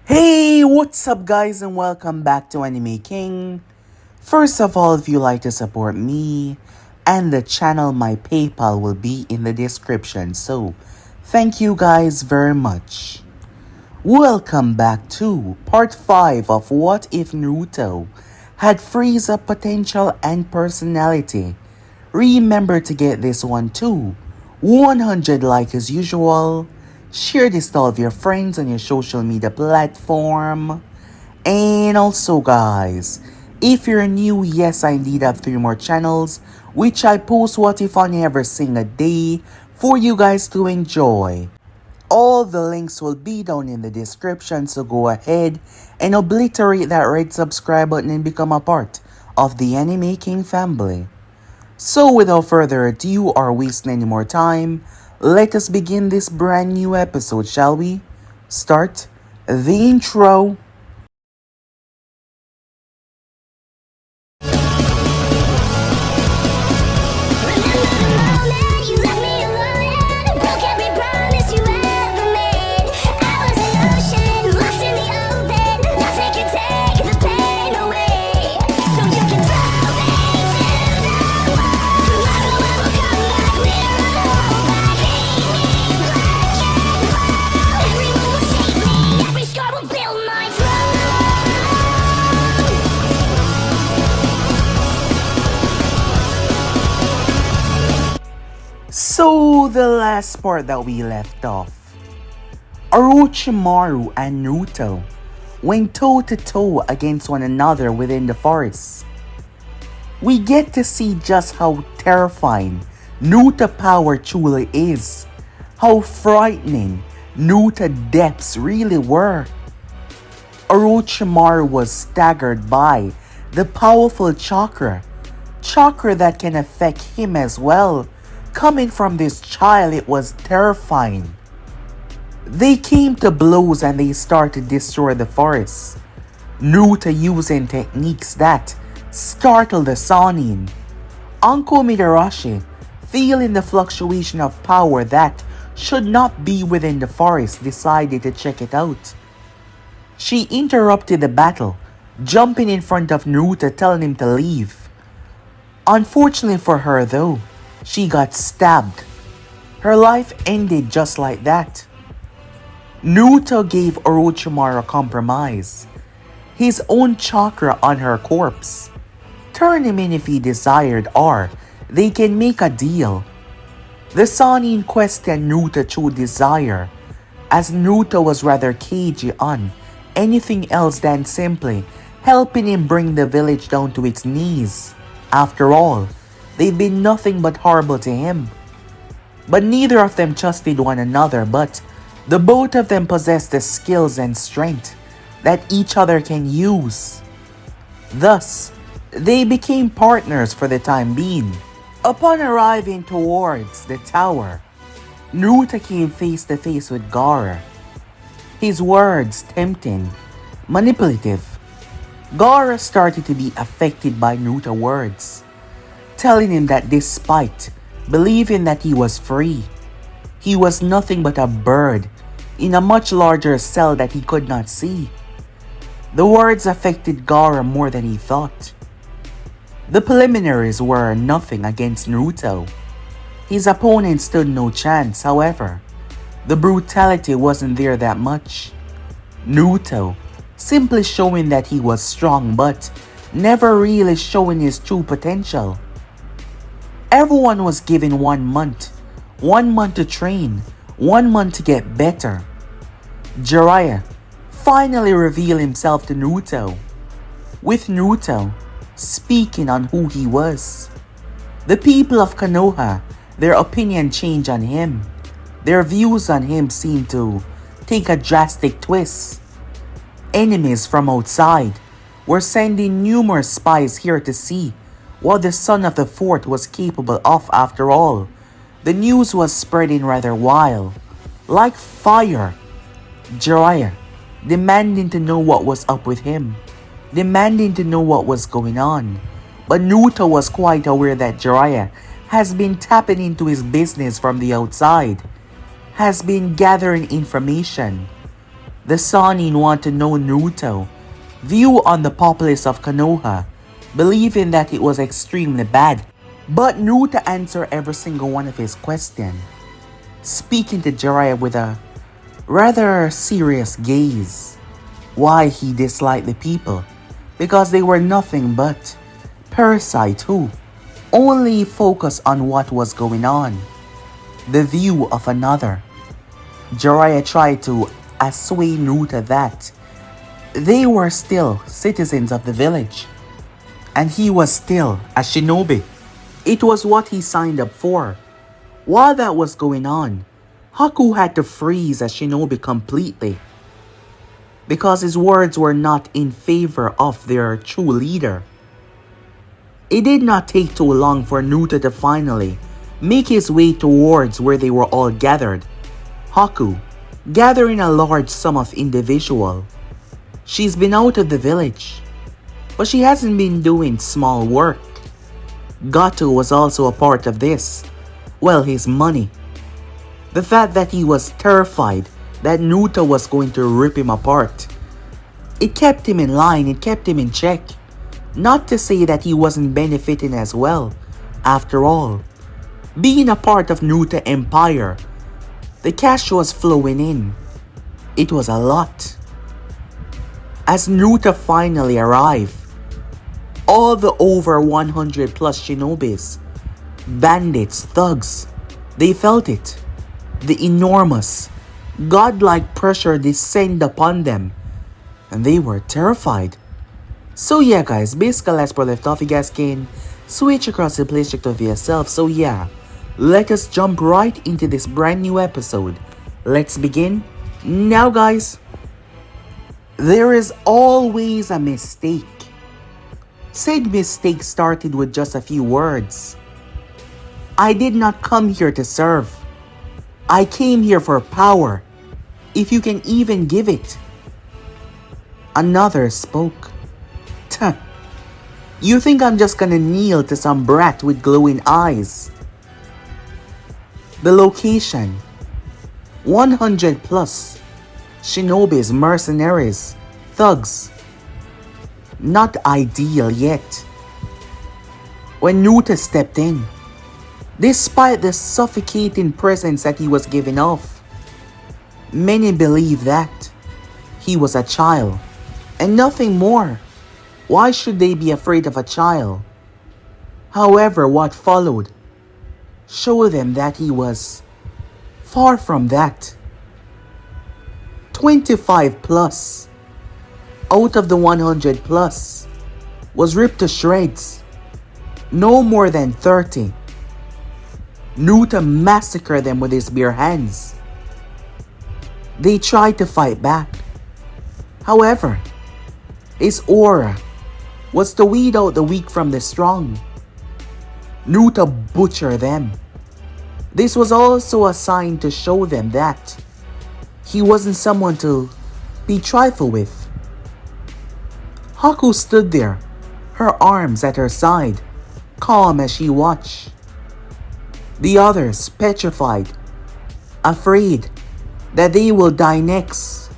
Hey, what's up, guys, and welcome back to Anime King. First of all, if you like to support me and the channel, my PayPal will be in the description. So, thank you guys very much. Welcome back to part 5 of What If Naruto Had Frieza Potential and Personality. Remember to get this one too. 100 like as usual. Share this to all of your friends on your social media platform. And also, guys, if you're new, yes, I indeed have 3 more channels, which I post what if on every single day for you guys to enjoy. All the links will be down in the description, so go ahead and obliterate that red subscribe button and become a part of the Anime King family. So without further ado or wasting any more time, let us begin this brand new episode, shall we? Start the intro. So the last part that we left off, Orochimaru and Naruto went toe to toe against one another within the forest. We get to see just how terrifying Naruto power truly is, how frightening Naruto depths really were. Orochimaru was staggered by the powerful chakra that can affect him as well. Coming from this child, it was terrifying. They came to blows and they started to destroy the forest. Naruto using techniques that startled the Sannin. Uncle Midarashi, feeling the fluctuation of power that should not be within the forest, decided to check it out. She interrupted the battle, jumping in front of Naruto, telling him to leave. Unfortunately for her though, she got stabbed. Her life ended just like that. Naruto gave Orochimaru a compromise. His own chakra on her corpse. Turn him in if he desired, or they can make a deal. The Sannin questioned Naruto through desire, as Naruto was rather cagey on anything else than simply helping him bring the village down to its knees. After all, they'd been nothing but horrible to him. But neither of them trusted one another, but the both of them possessed the skills and strength that each other can use. Thus, they became partners for the time being. Upon arriving towards the tower, Naruto came face to face with Gaara. His words tempting, manipulative. Gaara started to be affected by Naruto's words, telling him that despite believing that he was free, he was nothing but a bird in a much larger cell that he could not see. The words affected Gaara more than he thought. The preliminaries were nothing against Naruto. His opponent stood no chance, however. The brutality wasn't there that much. Naruto simply showing that he was strong but never really showing his true potential. Everyone was given 1 month. 1 month to train. 1 month to get better. Jiraiya finally revealed himself to Naruto, with Naruto speaking on who he was. The people of Konoha, their opinion changed on him. Their views on him seemed to take a drastic twist. Enemies from outside were sending numerous spies here to see what the son of the fort was capable of. After all, the news was spreading rather wild, like fire. Jiraiya demanding to know what was up with him, demanding to know what was going on. But Naruto was quite aware that Jiraiya has been tapping into his business from the outside, has been gathering information. The Sanin want to know Naruto view on the populace of Konoha, believing that it was extremely bad. But Naruto answered every single one of his questions, speaking to Jiraiya with a rather serious gaze. Why he disliked the people? Because they were nothing but parasites who only focus on what was going on, the view of another. Jiraiya tried to assuage Naruto that they were still citizens of the village, and he was still a shinobi. It was what he signed up for. While that was going on, Haku had to freeze a shinobi completely, because his words were not in favor of their true leader. It did not take too long for Naruto to finally make his way towards where they were all gathered. Haku, gathering a large sum of individual. She's been out of the village, but she hasn't been doing small work. Gato was also a part of this. Well, his money. The fact that he was terrified that Naruto was going to rip him apart. It kept him in line, it kept him in check. Not to say that he wasn't benefiting as well. After all, being a part of Naruto Empire, the cash was flowing in. It was a lot. As Naruto finally arrived, all the over 100 plus shinobis, bandits, thugs, they felt it. The enormous, godlike pressure descend upon them, and they were terrified. So yeah guys, basically as per left off, you guys can switch across the place check of yourself. So yeah, let us jump right into this brand new episode. Let's begin now guys. There is always a mistake. Said mistake started with just a few words. I did not come here to serve. I came here for power, if you can even give it. Another spoke. Tuh. You think I'm just gonna kneel to some brat with glowing eyes? The location. 100 plus. Shinobis, mercenaries, thugs. Not ideal yet. When Naruto stepped in, despite the suffocating presence that he was giving off, many believed that he was a child and nothing more. Why should they be afraid of a child? However, what followed showed them that he was far from that. 25 plus out of the 100 plus was ripped to shreds. No more than 30. Naruto massacred them with his bare hands. They tried to fight back. However, his aura was to weed out the weak from the strong. Naruto butchered them. This was also a sign to show them that he wasn't someone to be trifled with. Haku stood there, her arms at her side, calm as she watched. The others petrified, afraid that they will die next.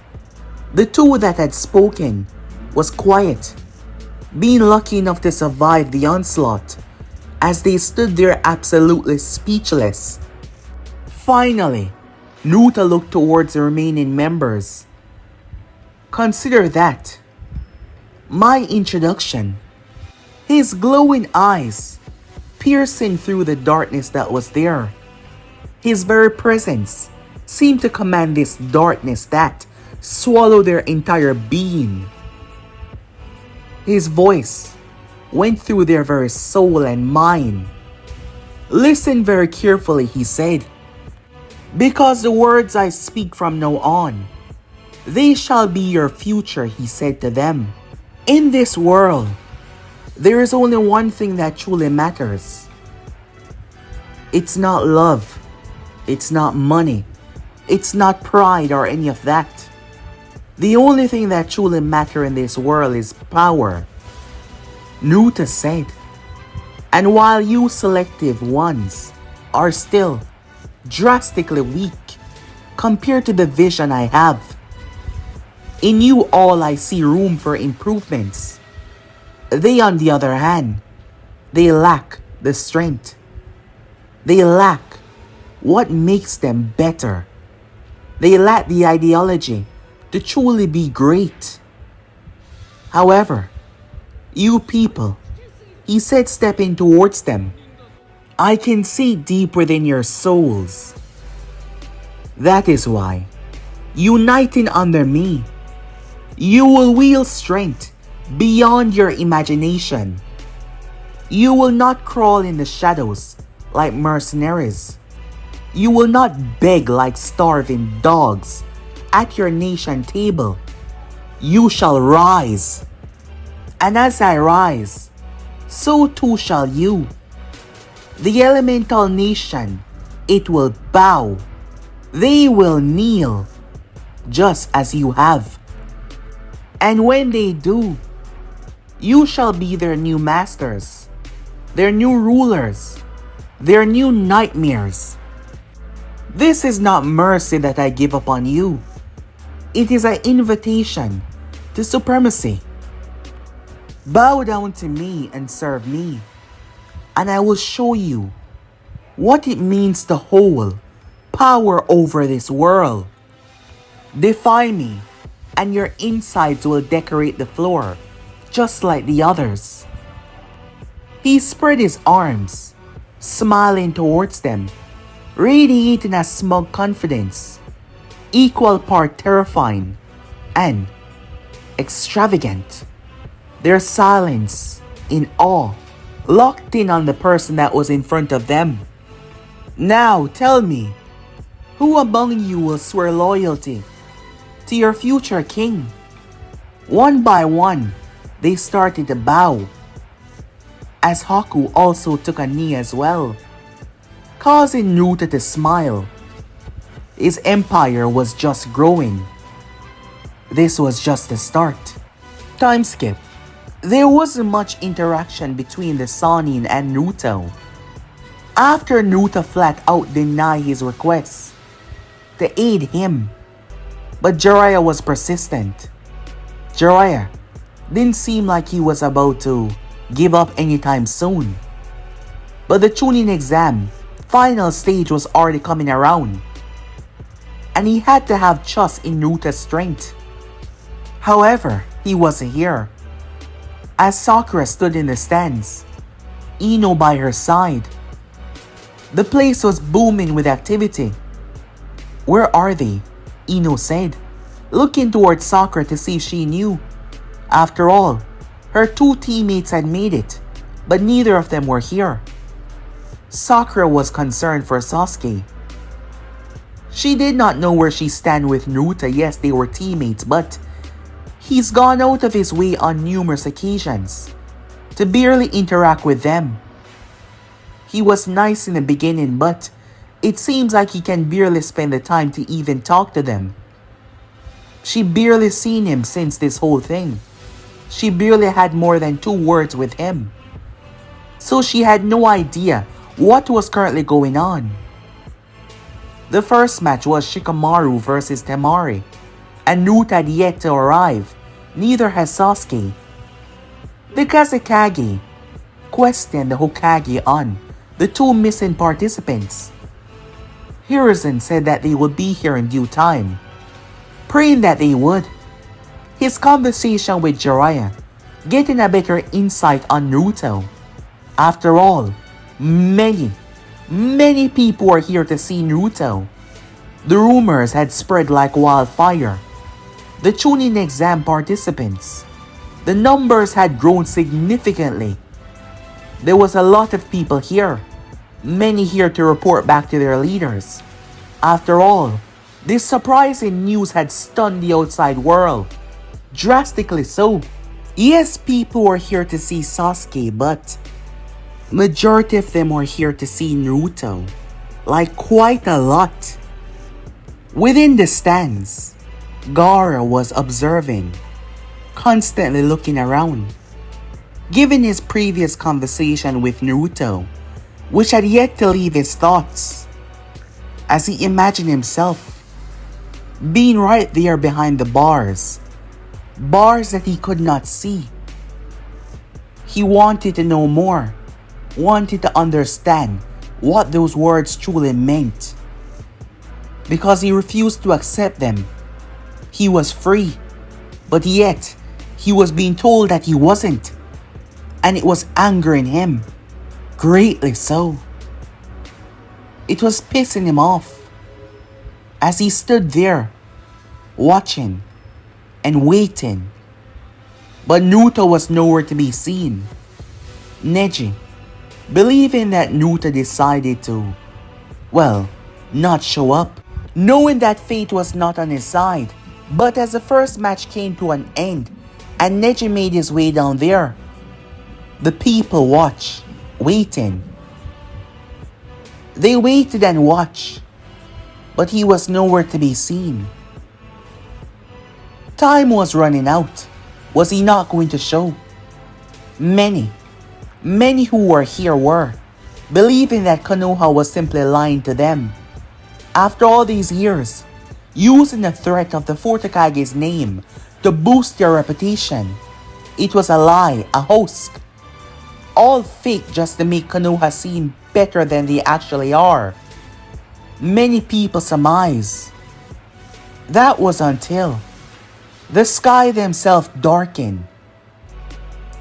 The two that had spoken was quiet, being lucky enough to survive the onslaught as they stood there absolutely speechless. Finally, Naruto looked towards the remaining members. Consider that my introduction. His glowing eyes piercing through the darkness that was there. His very presence seemed to command this darkness that swallowed their entire being. His voice went through their very soul and mind. Listen very carefully, he said. Because the words I speak from now on, they shall be your future, he said to them. In this world, there is only one thing that truly matters. It's not love. It's not money. It's not pride or any of that. The only thing that truly matters in this world is power. Naruto said. And while you selective ones are still drastically weak compared to the vision I have, In you all I see room for improvements. They, on the other hand, they lack the strength. They lack what makes them better. They lack the ideology to truly be great. However, you people, he said, stepping towards them, I can see deep within your souls. That is why, uniting under me, you will wield strength beyond your imagination. You will not crawl in the shadows like mercenaries. You will not beg like starving dogs at your nation table. You shall rise. And as I rise, so too shall you. The elemental nation, it will bow. They will kneel, just as you have. And when they do, you shall be their new masters, their new rulers, their new nightmares. This is not mercy that I give upon you. It is an invitation to supremacy. Bow down to me and serve me, and I will show you what it means to hold power over this world. Defy me, and your insides will decorate the floor, just like the others. He spread his arms, smiling towards them, radiating a smug confidence, equal part terrifying and extravagant. Their silence, in awe, locked in on the person that was in front of them. Now tell me, who among you will swear loyalty to your future king? One by one, they started to bow, as Haku also took a knee as well, causing Naruto to smile. His empire was just growing. This was just the start. Time skip. There wasn't much interaction between the Sannin and Naruto. After Naruto flat out denied his request to aid him, but Jiraiya was persistent. Jiraiya didn't seem like he was about to give up anytime soon. But the chunin exam final stage was already coming around, and he had to have trust in Naruto's strength. However, he wasn't here. As Sakura stood in the stands, Ino by her side, the place was booming with activity. Where are they? Ino said, looking towards Sakura to see if she knew. After all, her two teammates had made it, but neither of them were here. Sakura was concerned for Sasuke. She did not know where she stand with Naruto. Yes, they were teammates, but he's gone out of his way on numerous occasions to barely interact with them. He was nice in the beginning, but it seems like he can barely spend the time to even talk to them. She barely seen him since this whole thing. She barely had more than 2 words with him. So she had no idea what was currently going on. The first match was Shikamaru versus Temari, and Naruto had yet to arrive. Neither has Sasuke. The Kazekage questioned the Hokage on the 2 missing participants. Hiruzen said that they would be here in due time, praying that they would. His conversation with Jiraiya, getting a better insight on Naruto. After all, many people were here to see Naruto. The rumors had spread like wildfire. The chunin exam participants, the numbers had grown significantly. There was a lot of people here, many here to report back to their leaders. After all, this surprising news had stunned the outside world, drastically so. Yes, people were here to see Sasuke, but majority of them were here to see Naruto, like quite a lot. Within the stands, Gaara was observing, constantly looking around. Given his previous conversation with Naruto, which had yet to leave his thoughts, as he imagined himself being right there behind the bars, bars that he could not see. He wanted to know more, wanted to understand what those words truly meant. Because he refused to accept them. He was free, but yet he was being told that he wasn't. And it was angering him, greatly so. It was pissing him off as he stood there, watching and waiting. But Naruto was nowhere to be seen. Neji, believing that Naruto decided to, not show up, knowing that fate was not on his side. But as the first match came to an end and Neji made his way down there, the people watched, waiting. They waited and watched, but he was nowhere to be seen. Time was running out. Was he not going to show? Many who were here were, believing that Konoha was simply lying to them. After all these years, using the threat of the fourth Hokage's name to boost their reputation, it was a lie, a husk. All fake just to make Konoha seem better than they actually are. Many people surmise. That was until the sky themselves darkened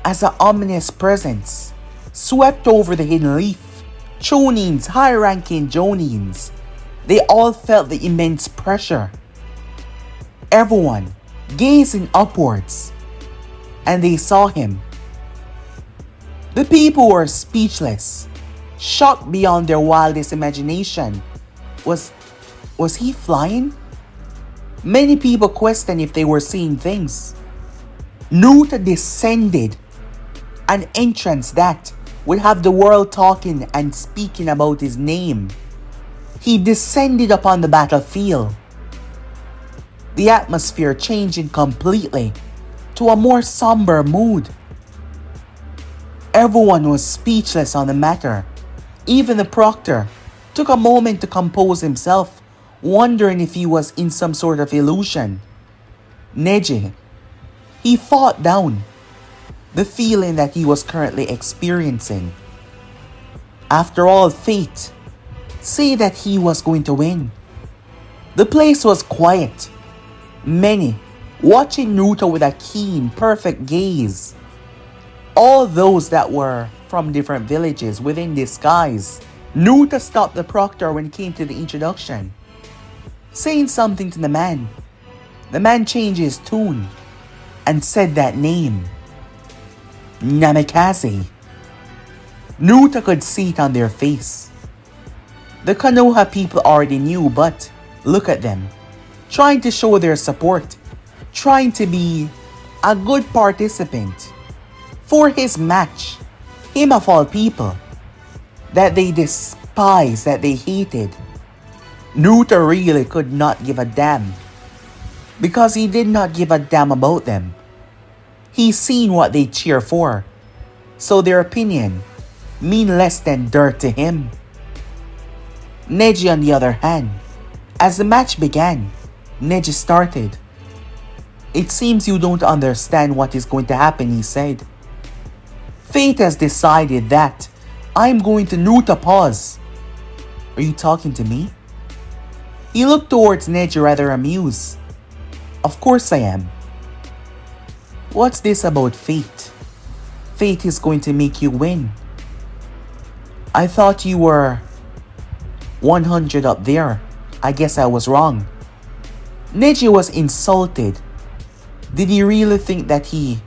as an ominous presence swept over the hidden leaf. Chonins, high-ranking jonins, they all felt the immense pressure. Everyone gazing upwards, and they saw him. The people were speechless, shocked beyond their wildest imagination. Was he flying? Many people questioned if they were seeing things. Naruto descended, an entrance that would have the world talking and speaking about his name. He descended upon the battlefield. The atmosphere changing completely to a more somber mood. Everyone was speechless on the matter. Even the proctor took a moment to compose himself, wondering if he was in some sort of illusion. Neji, he fought down the feeling that he was currently experiencing. After all, fate say that he was going to win. The place was quiet. Many watching Naruto with a keen, perfect gaze. All those that were from different villages within disguise. Naruto stopped the proctor when it came to the introduction, saying something to the man. The man changed his tune and said that name, Namikaze. Naruto could see it on their face. The Konoha people already knew, but look at them, trying to show their support, trying to be a good participant for his match, him of all people, that they despised, that they hated. Naruto really could not give a damn, because he did not give a damn about them. He seen what they cheer for, so their opinion mean less than dirt to him. Neji, on the other hand, as the match began, Neji started. It seems you don't understand what is going to happen, he said. Fate has decided that I'm going to Naruto pause. Are you talking to me? He looked towards Neji rather amused. Of course I am. What's this about fate? Fate is going to make you win. I thought you were 100 up there. I guess I was wrong. Neji was insulted. Did he really think that he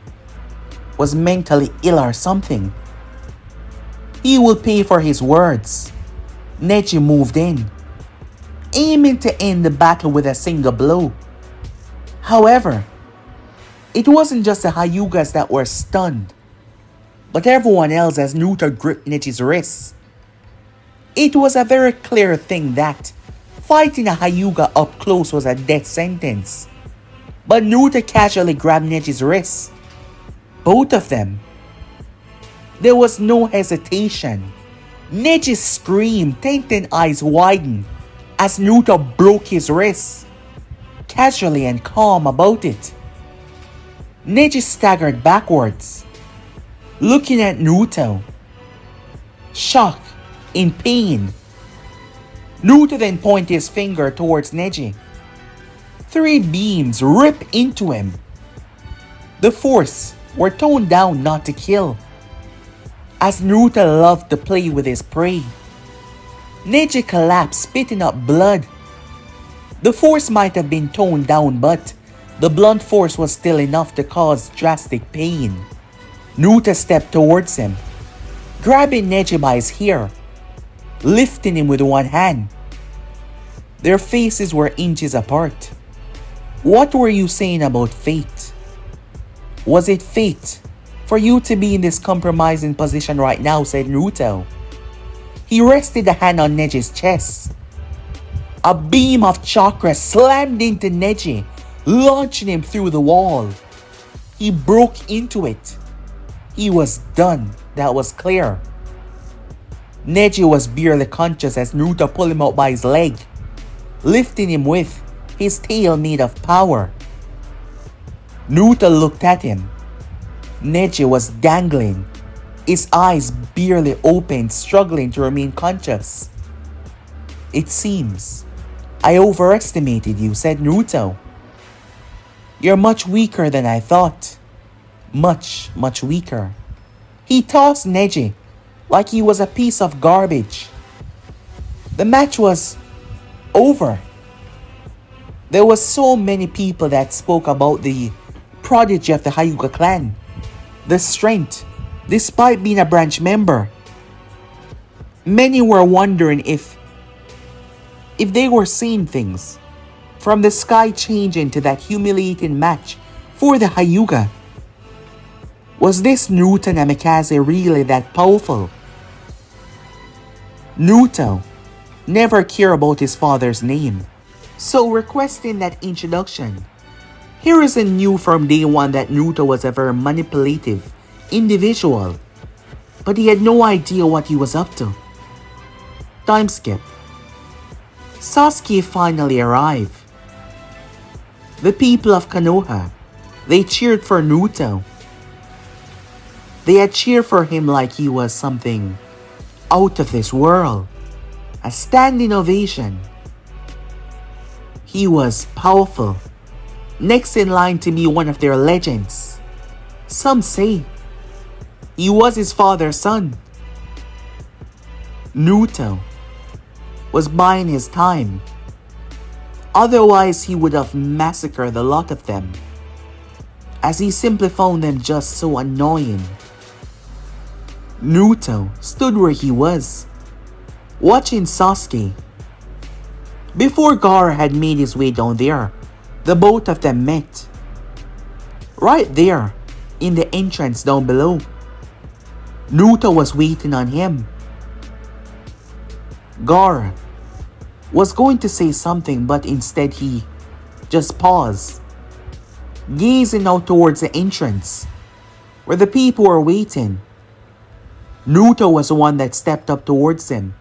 was mentally ill or something? He will pay for his words. Neji moved in, aiming to end the battle with a single blow. However, it wasn't just the Hyugas that were stunned, but everyone else as Naruto gripped Neji's wrists. It was a very clear thing that fighting a Hyuga up close was a death sentence. But Naruto casually grabbed Neji's wrists. Both of them. There was no hesitation. Neji screamed, Tenten eyes widened as Naruto broke his wrist, casually and calm about it. Neji staggered backwards, looking at Naruto, shock, in pain. Naruto then pointed his finger towards Neji. 3 beams rip into him. The force were toned down not to kill, as Naruto loved to play with his prey. Neji collapsed, spitting up blood. The force might have been toned down, but the blunt force was still enough to cause drastic pain. Naruto stepped towards him, grabbing Neji by his hair, lifting him with one hand. Their faces were inches apart. What were you saying about fate? Was it fate for you to be in this compromising position right now, said Naruto. He rested a hand on Neji's chest. A beam of chakra slammed into Neji, launching him through the wall. He broke into it. He was done, that was clear. Neji was barely conscious as Naruto pulled him out by his leg, lifting him with his tail made of power. Naruto looked at him. Neji was dangling, his eyes barely opened, struggling to remain conscious. It seems I overestimated you, said Naruto. You're much weaker than I thought. Much, much weaker. He tossed Neji like he was a piece of garbage. The match was over. There was so many people that spoke about the prodigy of the Hyuga clan, the strength, despite being a branch member. Many were wondering if they were seeing things, from the sky changing to that humiliating match for the Hyuga. Was this Naruto Namikaze really that powerful? Naruto never cared about his father's name, so requesting that introduction. Hiruzen knew from day one that Naruto was a very manipulative individual, but he had no idea what he was up to. Time skip. Sasuke finally arrived. The people of Konoha, they cheered for Naruto. They had cheered for him like he was something out of this world. A standing ovation. He was powerful, next in line to be one of their legends. Some say he was his father's son. Naruto was buying his time. Otherwise, he would have massacred the lot of them, as he simply found them just so annoying. Naruto stood where he was, watching Sasuke. Before Gaara had made his way down there, the both of them met. Right there, in the entrance down below. Naruto was waiting on him. Gaara was going to say something, but instead he just paused, gazing out towards the entrance, where the people were waiting. Naruto was the one that stepped up towards him.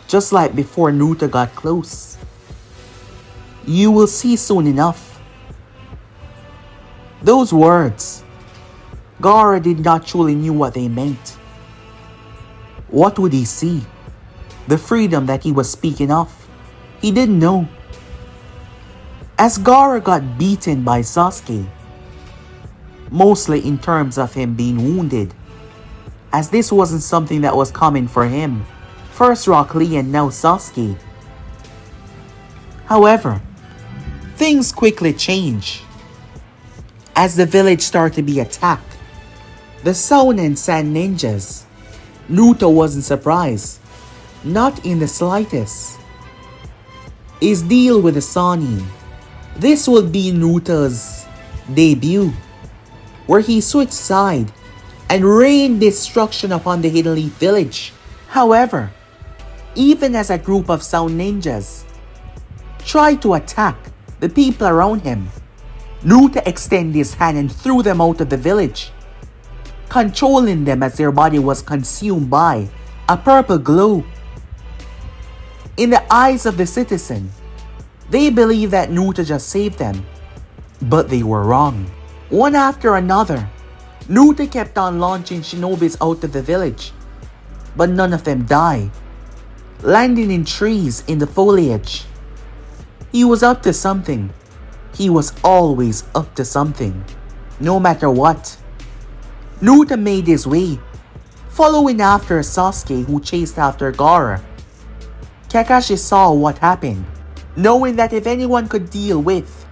Just like before Naruto got close. You will see soon enough. Those words, Gaara did not truly knew what they meant. What would he see? The freedom that he was speaking of? He didn't know. As Gaara got beaten by Sasuke, mostly in terms of him being wounded, as this wasn't something that was common for him. First Rock Lee and now Sasuke. However, things quickly change. As the village started to be attacked, the Sound and Sand ninjas, Naruto wasn't surprised. Not in the slightest. His deal with the Sannin. This would be Naruto's debut, where he switched side and rained destruction upon the Hidden Leaf village. However, even as a group of Sound ninjas tried to attack the people around him, Naruto extended his hand and threw them out of the village, controlling them as their body was consumed by a purple glow. In the eyes of the citizen, they believed that Naruto just saved them, but they were wrong. One after another, Naruto kept on launching shinobis out of the village, but none of them died, landing in trees in the foliage. He was up to something. He was always up to something, no matter what. Naruto made his way, following after Sasuke, who chased after Gaara. Kakashi saw what happened, knowing that if anyone could deal with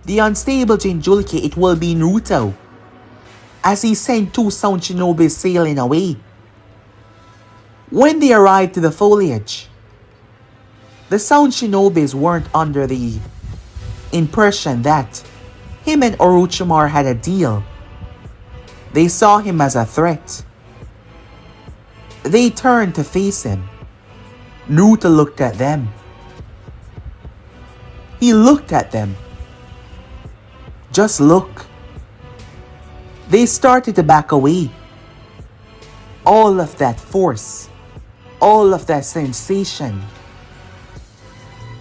the unstable Jinchuriki, it will be Naruto, as he sent two sound shinobis sailing away. When they arrived to the foliage, the sound shinobis weren't under the impression that him and Orochimaru had a deal. They saw him as a threat. They turned to face him. Naruto looked at them. He looked at them. Just look. They started to back away. All of that force, all of that sensation.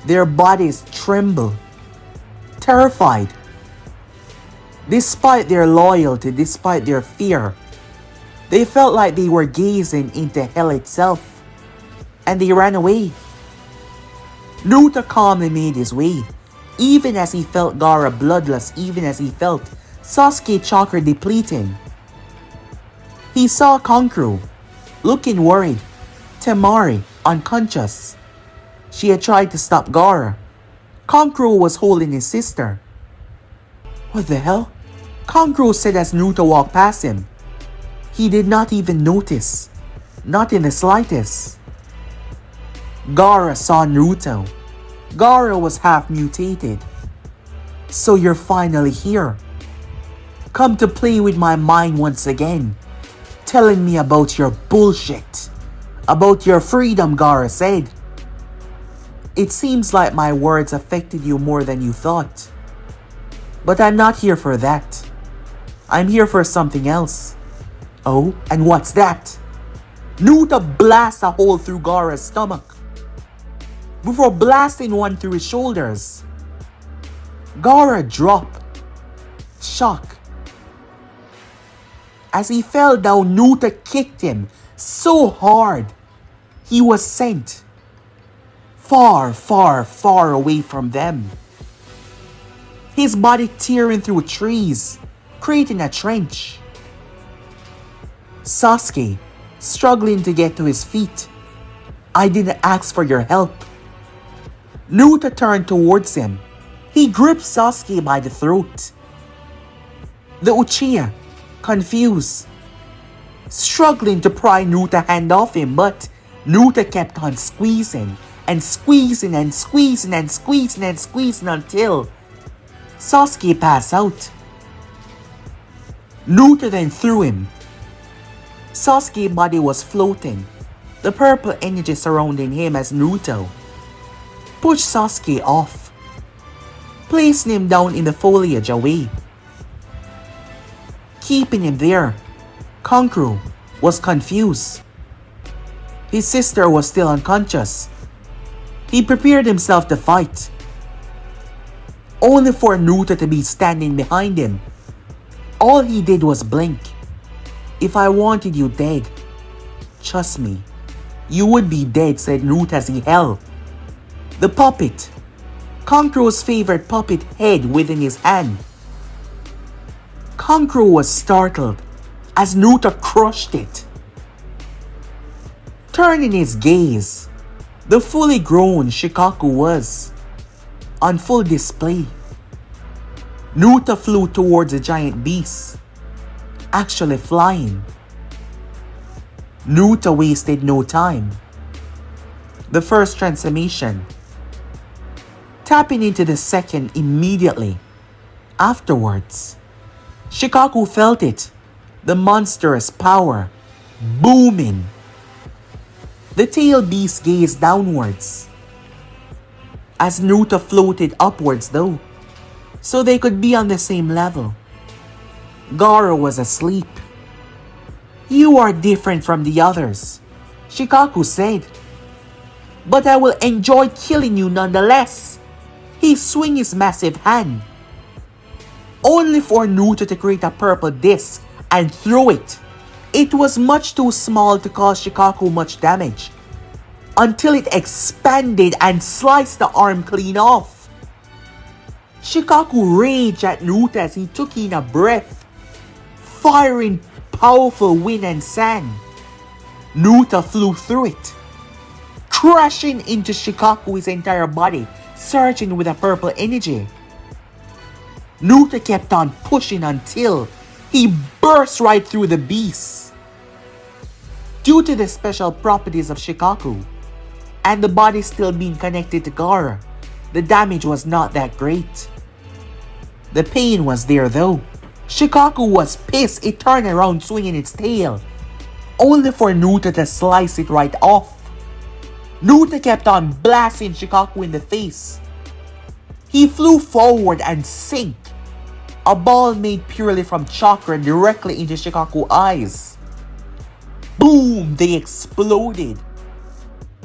Their bodies tremble, terrified. Despite their loyalty, despite their fear, they felt like they were gazing into hell itself, and they ran away. Naruto calmly made his way, even as he felt Gaara bloodless, even as he felt Sasuke chakra depleting. He saw Kankuro, looking worried, Temari, unconscious. She had tried to stop Gaara. Kankuro was holding his sister. What the hell? Kankuro said as Naruto walked past him. He did not even notice. Not in the slightest. Gaara saw Naruto. Gaara was half mutated. So you're finally here. Come to play with my mind once again. Telling me about your bullshit. About your freedom, Gaara said. It seems like my words affected you more than you thought. But I'm not here for that. I'm here for something else. Oh, and what's that? Naruto blasts a hole through Gaara's stomach before blasting one through his shoulders. Gaara dropped. Shock. As he fell down, Naruto kicked him so hard he was sent far, far, far away from them. His body tearing through trees, creating a trench. Sasuke, struggling to get to his feet. I didn't ask for your help. Naruto turned towards him. He gripped Sasuke by the throat. The Uchiha, confused, struggling to pry Naruto's hand off him, but Naruto kept on squeezing and squeezing and squeezing and squeezing and squeezing until Sasuke passed out. Naruto then threw him. Sasuke's body was floating, the purple energy surrounding him as Naruto pushed Sasuke off, placing him down in the foliage away. Keeping him there, Kankuro was confused. His sister was still unconscious. He prepared himself to fight, only for Naruto to be standing behind him. All he did was blink. If I wanted you dead, trust me, you would be dead, said Naruto as he held the puppet, Kankuro's favorite puppet head, within his hand. Kankuro was startled as Naruto crushed it. Turning his gaze, the fully grown Shikaku was on full display. Naruto flew towards the giant beast, actually flying. Naruto wasted no time. The first transformation, tapping into the second immediately afterwards. Shikaku felt it, the monstrous power booming. The tail beast gazed downwards as Naruto floated upwards though, so they could be on the same level. Gaara was asleep. You are different from the others, Shikaku said, but I will enjoy killing you nonetheless. He swung his massive hand. only for Naruto to create a purple disc and throw it. It was much too small to cause Shikaku much damage, until it expanded and sliced the arm clean off. Shikaku raged at Naruto as he took in a breath, firing powerful wind and sand. Naruto flew through it, crashing into Shikaku's entire body, surging with a purple energy. Naruto kept on pushing until he burst right through the beast. Due to the special properties of Shikaku, and the body still being connected to Gaara, the damage was not that great. The pain was there though. Shikaku was pissed. It turned around swinging its tail, only for Naruto to slice it right off. Naruto kept on blasting Shikaku in the face. He flew forward and sank, a ball made purely from chakra, directly into Shikaku's eyes. Boom! They exploded.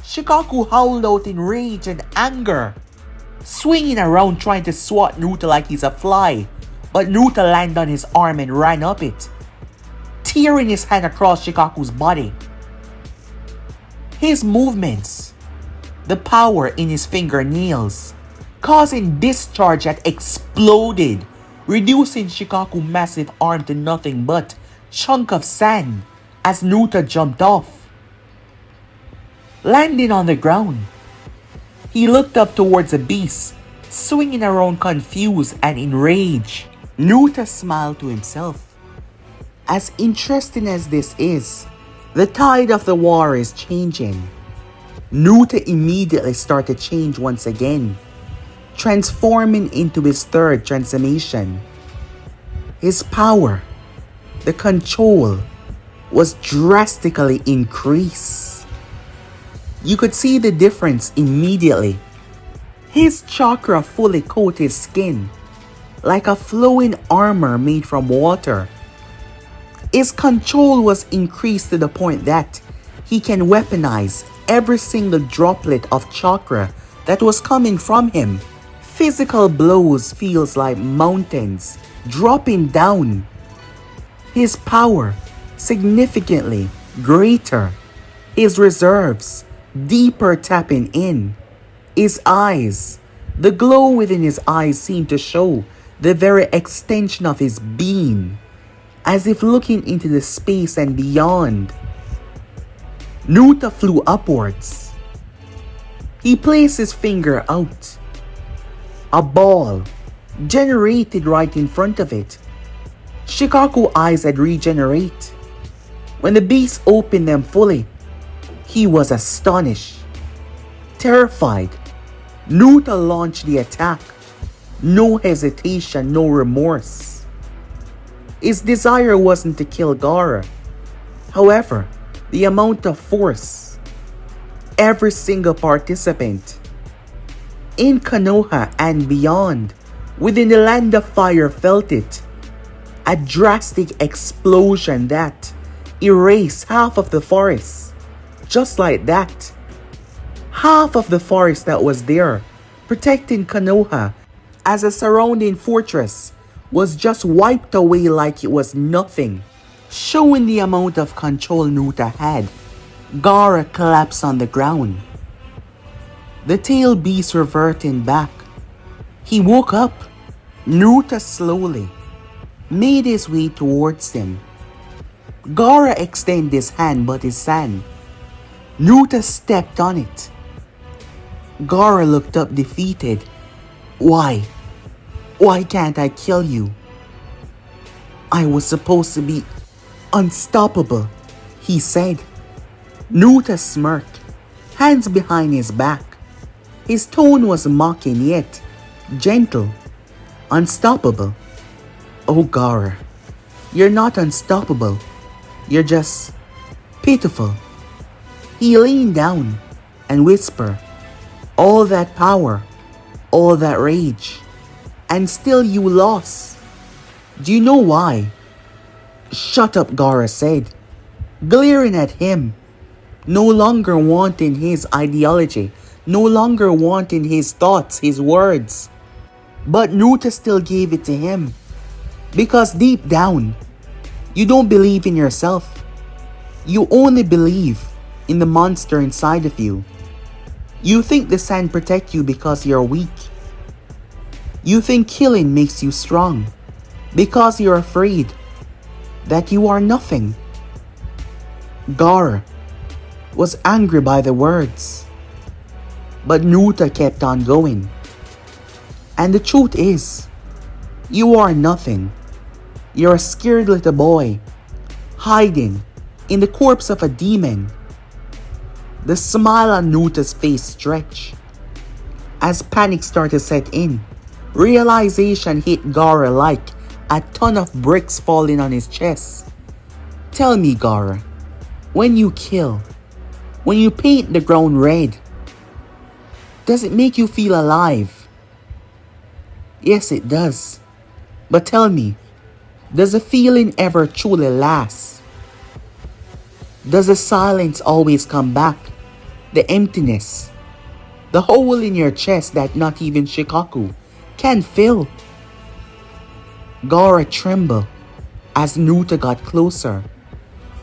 Shikaku howled out in rage and anger, swinging around trying to swat Naruto like he's a fly, but Naruto landed on his arm and ran up it, tearing his hand across Shikaku's body. His movements, the power in his fingernails, causing discharge that exploded, reducing Shikaku's massive arm to nothing but chunk of sand as Naruto jumped off. Landing on the ground, he looked up towards the beast, swinging around confused and enraged. Naruto smiled to himself. As interesting as this is, the tide of the war is changing. Naruto immediately started to change once again, transforming into his third transformation. His power, the control, was drastically increased. You could see the difference immediately. His chakra fully coated his skin, like a flowing armor made from water. His control was increased to the point that he can weaponize every single droplet of chakra that was coming from him. Physical blows feels like mountains dropping down. His power significantly greater. His reserves deeper tapping in. His eyes, the glow within his eyes seemed to show the very extension of his being, as if looking into the space and beyond. Naruto flew upwards. He placed his finger out. A ball generated right in front of it. Shikaku's eyes had regenerated. When the beast opened them fully, he was astonished, terrified. Naruto launched the attack. No hesitation, no remorse. His desire wasn't to kill Gaara. However, the amount of force, every single participant in Konoha and beyond, within the land of fire felt it. A drastic explosion that erased half of the forest. Just like that. Half of the forest that was there, protecting Konoha as a surrounding fortress, was just wiped away like it was nothing. Showing the amount of control Naruto had, Gaara collapsed on the ground. The tail beast reverting back. He woke up. Naruto slowly made his way towards him. Gaara extended his hand, but his hand, Naruto stepped on it. Gaara looked up defeated. Why? Why can't I kill you? I was supposed to be unstoppable, he said. Naruto smirked, hands behind his back. His tone was mocking yet gentle. Unstoppable? Oh Gaara, you're not unstoppable. You're just pitiful. He leaned down and whispered, all that power, all that rage, and still you lost. Do you know why? Shut up, Gaara said, glaring at him, no longer wanting his ideology, no longer wanting his thoughts, his words. But Naruto still gave it to him. Because deep down, you don't believe in yourself. You only believe in the monster inside of you. You think the sand protects you because you're weak. You think killing makes you strong because you're afraid that you are nothing. Gaara was angry by the words, but Naruto kept on going. And the truth is, you are nothing. You're a scared little boy, hiding in the corpse of a demon. The smile on Naruto's face stretched. As panic started to set in, realization hit Gaara like a ton of bricks falling on his chest. Tell me, Gaara, when you kill, when you paint the ground red, does it make you feel alive? Yes, it does. But tell me, does the feeling ever truly last? Does the silence always come back? The emptiness? The hole in your chest that not even Shikaku can fill? Gaara trembled as Naruto got closer.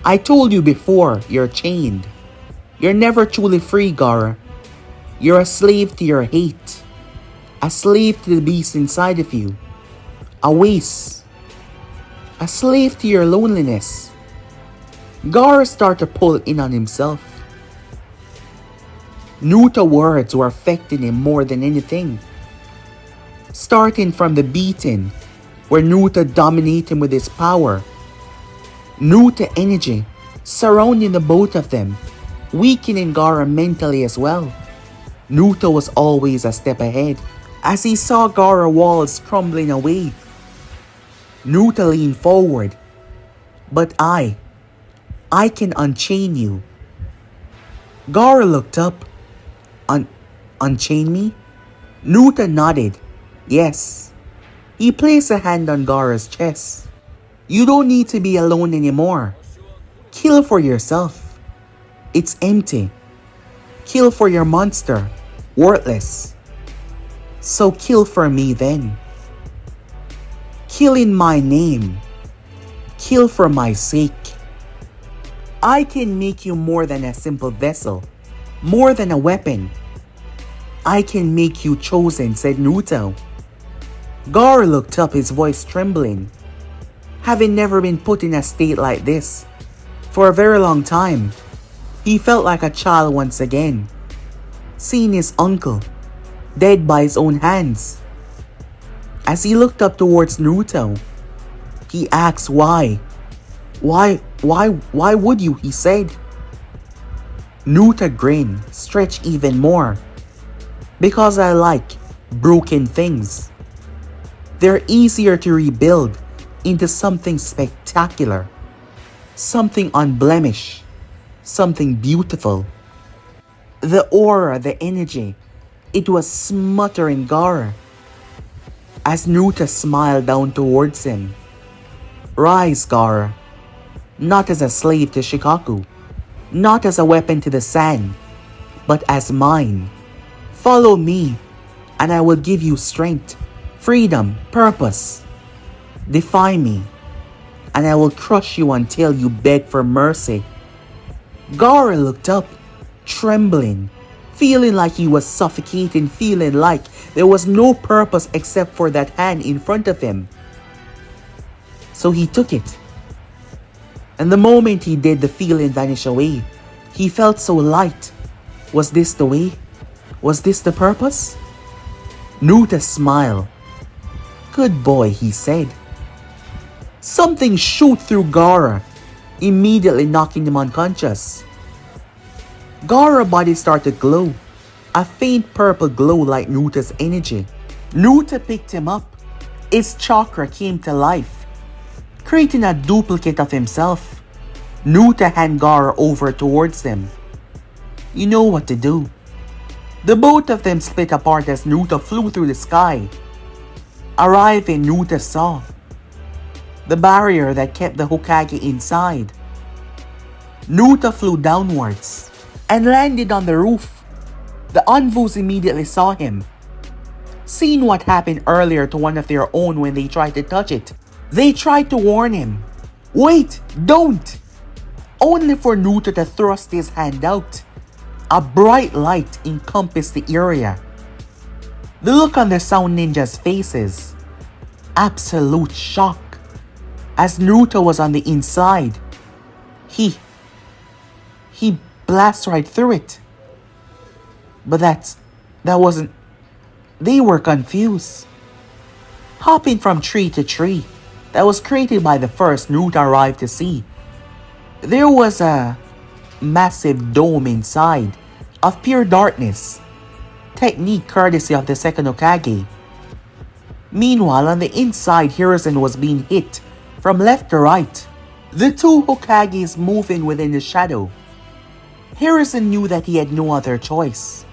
I told you before, you're chained. You're never truly free, Gaara. You're a slave to your hate. A slave to the beast inside of you. A waste. A slave to your loneliness. Gaara started to pull in on himself. Naruto's words were affecting him more than anything. Starting from the beating, where Naruto dominated him with his power. Naruto energy surrounding the both of them, weakening Gaara mentally as well. Naruto was always a step ahead. As he saw Gaara walls crumbling away, Naruto leaned forward. But I can unchain you. Gaara looked up. Unchain me? Naruto nodded. Yes. He placed a hand on Gaara's chest. You don't need to be alone anymore. Kill for yourself. It's empty. Kill for your monster. Worthless. So kill for me then. Kill in my name. Kill for my sake. I can make you more than a simple vessel. More than a weapon. I can make you chosen, said Naruto. Gaara looked up, his voice trembling. Having never been put in a state like this for a very long time, he felt like a child once again, seeing his uncle dead by his own hands. As he looked up towards Naruto, he asked why. Why would you, he said. Naruto grinned, stretched even more. Because I like broken things. They're easier to rebuild into something spectacular. Something unblemished. Something beautiful. The aura, the energy, it was smothering Gaara. As Naruto smiled down towards him. Rise, Gaara. Not as a slave to Shikaku. Not as a weapon to the sand. But as mine. Follow me, and I will give you strength, freedom, purpose. Defy me, and I will crush you until you beg for mercy. Gaara looked up, trembling, feeling like he was suffocating, feeling like there was no purpose except for that hand in front of him. So he took it. And the moment he did, the feeling vanished away. He felt so light. Was this the way? Was this the purpose? Naruto smiled. Good boy, he said. Something shot through Gaara, immediately knocking him unconscious. Gaara's body started to glow, a faint purple glow like Naruto's energy. Naruto picked him up. His chakra came to life, creating a duplicate of himself. Naruto handed Gaara over towards them. You know what to do. The both of them split apart as Naruto flew through the sky. Arriving, Naruto saw the barrier that kept the Hokage inside. Naruto flew downwards and landed on the roof. The Anvus immediately saw him. Seeing what happened earlier to one of their own when they tried to touch it, They tried to warn him. Wait, don't! Only for Naruto to thrust his hand out. A bright light encompassed the area. The look on the sound ninjas' faces. Absolute shock. As Naruto was on the inside. He blasts right through it. But that wasn't... They were confused. Hopping from tree to tree that was created by the first Naruto arrived to see. There was a massive dome inside of pure darkness. Technique courtesy of the second Hokage. Meanwhile, on the inside, Hiruzen was being hit from left to right. The two Hokages moving within the shadow. Hiruzen knew that he had no other choice.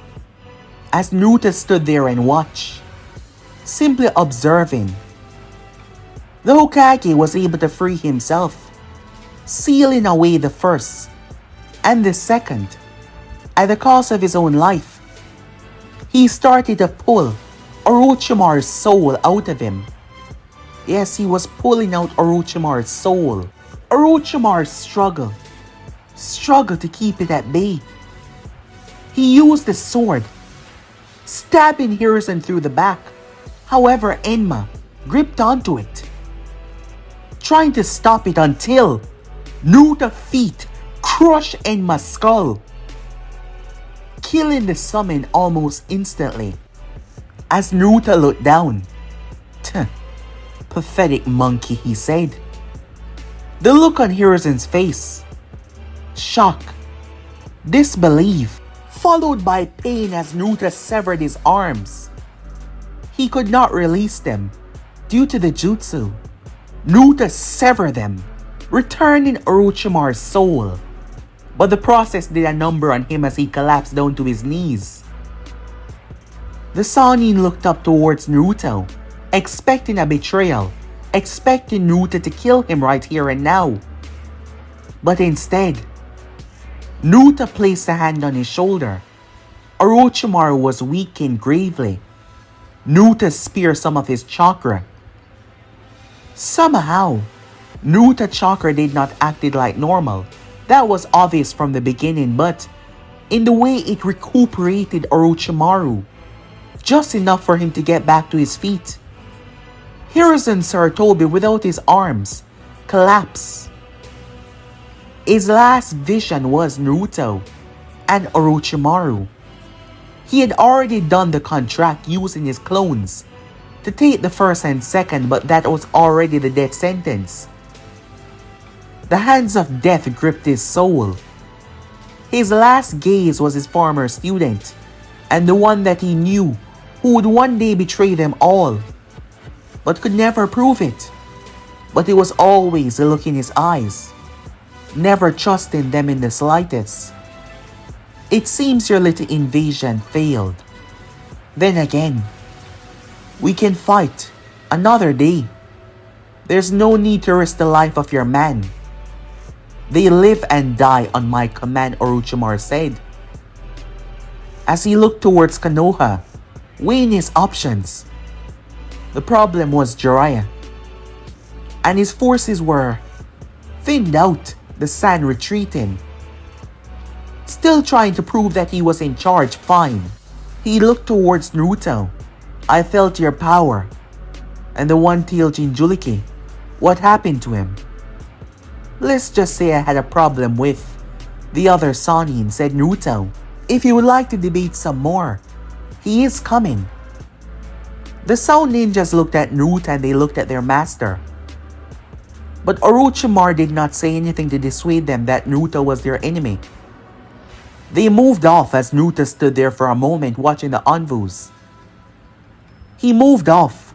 As Naruto stood there and watched, simply observing, the Hokage was able to free himself, sealing away the first and the second at the cost of his own life. He started to pull Orochimaru's soul out of him. Yes, he was pulling out Orochimaru's soul. Orochimaru struggled to keep it at bay. He used the sword, stabbing Hiruzen through the back. However, Enma gripped onto it, trying to stop it until Naruto's feet crushed Enma's skull, killing the summon almost instantly. As Naruto looked down, pathetic monkey, he said. The look on Hiruzen's face, shock, disbelief, followed by pain as Naruto severed his arms. He could not release them due to the jutsu. Naruto severed them, returning Orochimaru's soul. But the process did a number on him as he collapsed down to his knees. The Sannin looked up towards Naruto, expecting a betrayal, expecting Naruto to kill him right here and now. But instead, Naruto placed a hand on his shoulder. Orochimaru was weakened gravely. Naruto speared some of his chakra. Somehow, Naruto's chakra did not act like normal. That was obvious from the beginning, but in the way it recuperated Orochimaru, just enough for him to get back to his feet. Hiruzen Sarutobi without his arms collapsed. His last vision was Naruto and Orochimaru. He had already done the contract using his clones to take the first and second, but that was already the death sentence. The hands of death gripped his soul. His last gaze was his former student, and the one that he knew who would one day betray them all, but could never prove it. But it was always the look in his eyes, never trusting them in the slightest. It seems your little invasion failed. Then again, we can fight another day. There's no need to risk the life of your man. They live and die on my command, Orochimaru said. As he looked towards Konoha, weighing his options. The problem was Jiraiya, and his forces were thinned out, the sand retreating. Still trying to prove that he was in charge, fine. He looked towards Naruto. I felt your power. And the one-tailed Jinchuriki, what happened to him? Let's just say I had a problem with the other Sannin, said Naruto. If you would like to debate some more, he is coming. The Sound Ninjas looked at Naruto and they looked at their master. But Orochimaru did not say anything to dissuade them that Naruto was their enemy. They moved off as Naruto stood there for a moment watching the envoys. He moved off.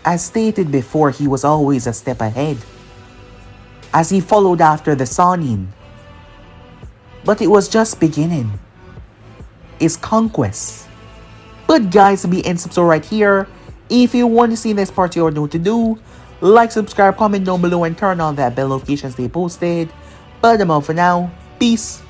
As stated before, he was always a step ahead, as he followed after the Sannin. But it was just beginning. His conquest. But guys, be and subscribe right here. If you want to see this part, you know what to do. Like, subscribe, comment down below, and turn on that bell notification to stay posted. But I'm out for now. Peace.